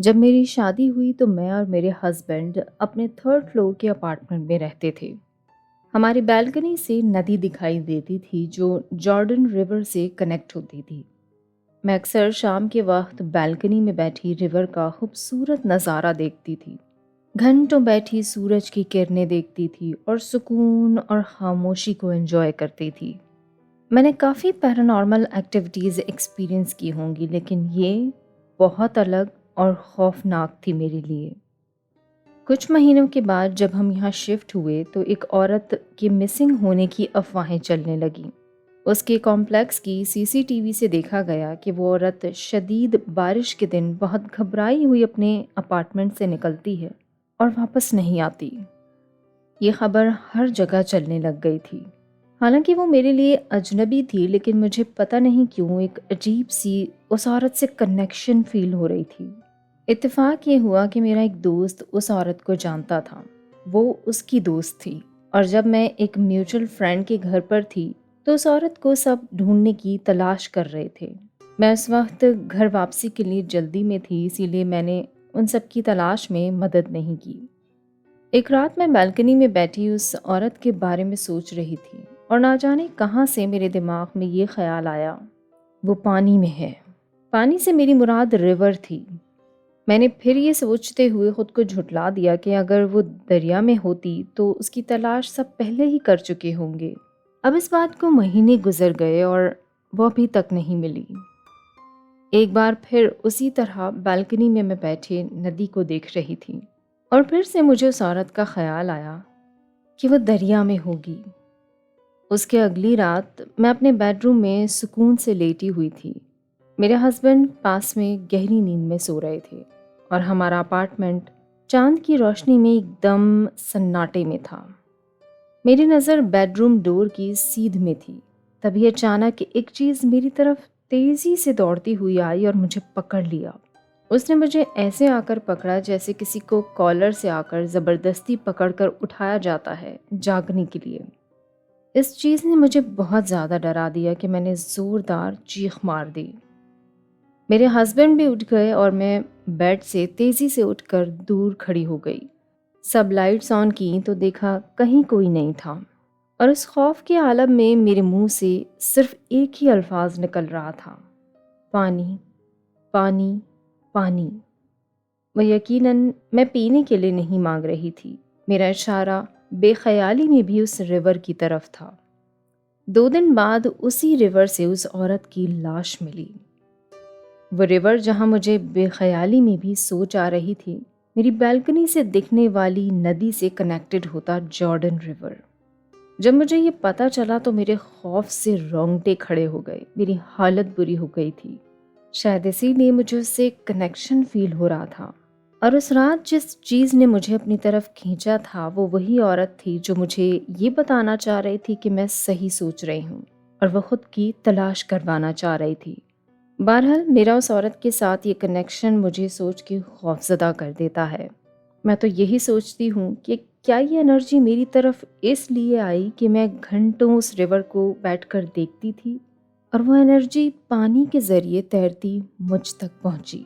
جب میری شادی ہوئی تو میں اور میرے ہسبینڈ اپنے تھرڈ فلور کے اپارٹمنٹ میں رہتے تھے۔ ہماری بالکنی سے ندی دکھائی دیتی تھی جو جارڈن ریور سے کنیکٹ ہوتی تھی۔ میں اکثر شام کے وقت بالکنی میں بیٹھی ریور کا خوبصورت نظارہ دیکھتی تھی۔ گھنٹوں بیٹھی سورج کی کرنیں دیکھتی تھی اور سکون اور خاموشی کو انجوائے کرتی تھی۔ میں نے کافی پیرانارمل ایکٹیویٹیز ایکسپیرینس کی ہوں گی، لیکن یہ بہت الگ اور خوفناک تھی میرے لیے۔ کچھ مہینوں کے بعد جب ہم یہاں شفٹ ہوئے تو ایک عورت کے مسنگ ہونے کی افواہیں چلنے لگیں۔ اس کے کمپلیکس کی CCTV سے دیکھا گیا کہ وہ عورت شدید بارش کے دن بہت گھبرائی ہوئی اپنے اپارٹمنٹ سے نکلتی ہے اور واپس نہیں آتی۔ یہ خبر ہر جگہ چلنے لگ گئی تھی۔ حالانکہ وہ میرے لیے اجنبی تھی، لیکن مجھے پتہ نہیں کیوں ایک عجیب سی اس عورت سے کنیکشن فیل ہو رہی تھی۔ اتفاق یہ ہوا کہ میرا ایک دوست اس عورت کو جانتا تھا۔ وہ اس کی دوست تھی، اور جب میں ایک میوچل فرینڈ کے گھر پر تھی تو اس عورت کو سب ڈھونڈنے کی تلاش کر رہے تھے۔ میں اس وقت گھر واپسی کے لیے جلدی میں تھی، اسی لیے میں نے ان سب کی تلاش میں مدد نہیں کی۔ ایک رات میں بالکنی میں بیٹھی اس عورت کے بارے میں سوچ رہی تھی، اور نہ جانے کہاں سے میرے دماغ میں یہ خیال آیا، وہ پانی میں ہے۔ پانی سے میری مراد ریور تھی۔ میں نے پھر یہ سوچتے ہوئے خود کو جھٹلا دیا کہ اگر وہ دریا میں ہوتی تو اس کی تلاش سب پہلے ہی کر چکے ہوں گے۔ اب اس بات کو مہینے گزر گئے اور وہ ابھی تک نہیں ملی۔ ایک بار پھر اسی طرح بالکنی میں بیٹھے ندی کو دیکھ رہی تھی، اور پھر سے مجھے اس عورت کا خیال آیا کہ وہ دریا میں ہوگی۔ اس کے اگلی رات میں اپنے بیڈ روم میں سکون سے لیٹی ہوئی تھی۔ میرے ہسبینڈ پاس میں گہری نیند میں سو رہے تھے، اور ہمارا اپارٹمنٹ چاند کی روشنی میں ایک دم سناٹے میں تھا۔ میری نظر بیڈ روم ڈور کی سیدھ میں تھی۔ تبھی اچانک ایک چیز میری طرف تیزی سے دوڑتی ہوئی آئی اور مجھے پکڑ لیا۔ اس نے مجھے ایسے آ کر پکڑا جیسے کسی کو کالر سے آ کر زبردستی پکڑ کر اٹھایا جاتا ہے جاگنے کے لیے۔ اس چیز نے مجھے بہت زیادہ ڈرا دیا کہ میں نے زوردار چیخ مار دی۔ میرے ہسبینڈ بھی اٹھ گئے اور میں بیڈ سے تیزی سے اٹھ کر دور کھڑی ہو گئی۔ سب لائٹس آن کی تو دیکھا کہیں کوئی نہیں تھا، اور اس خوف کے عالم میں میرے منہ سے صرف ایک ہی الفاظ نکل رہا تھا، پانی، پانی، پانی۔ وہ یقیناً میں پینے کے لیے نہیں مانگ رہی تھی۔ میرا اشارہ بے خیالی میں بھی اس ریور کی طرف تھا۔ 2 دن بعد اسی ریور سے اس عورت کی لاش ملی۔ وہ ریور جہاں مجھے بے خیالی میں بھی سوچ آ رہی تھی، میری بالکنی سے دکھنے والی ندی سے کنیکٹڈ ہوتا جارڈن ریور۔ جب مجھے یہ پتہ چلا تو میرے خوف سے رونگٹے کھڑے ہو گئے، میری حالت بری ہو گئی تھی۔ شاید اسی لیے مجھے اس سے کنیکشن فیل ہو رہا تھا، اور اس رات جس چیز نے مجھے اپنی طرف کھینچا تھا وہ وہی عورت تھی جو مجھے یہ بتانا چاہ رہی تھی کہ میں صحیح سوچ رہی ہوں، اور وہ خود کی تلاش کروانا چاہ رہی تھی۔ بہرحال میرا اس عورت کے ساتھ یہ کنیکشن مجھے سوچ کے خوفزدہ کر دیتا ہے۔ میں تو یہی سوچتی ہوں کہ کیا یہ انرجی میری طرف اس لیے آئی کہ میں گھنٹوں اس ریور کو بیٹھ کر دیکھتی تھی، اور وہ انرجی پانی کے ذریعے تیرتی مجھ تک پہنچی۔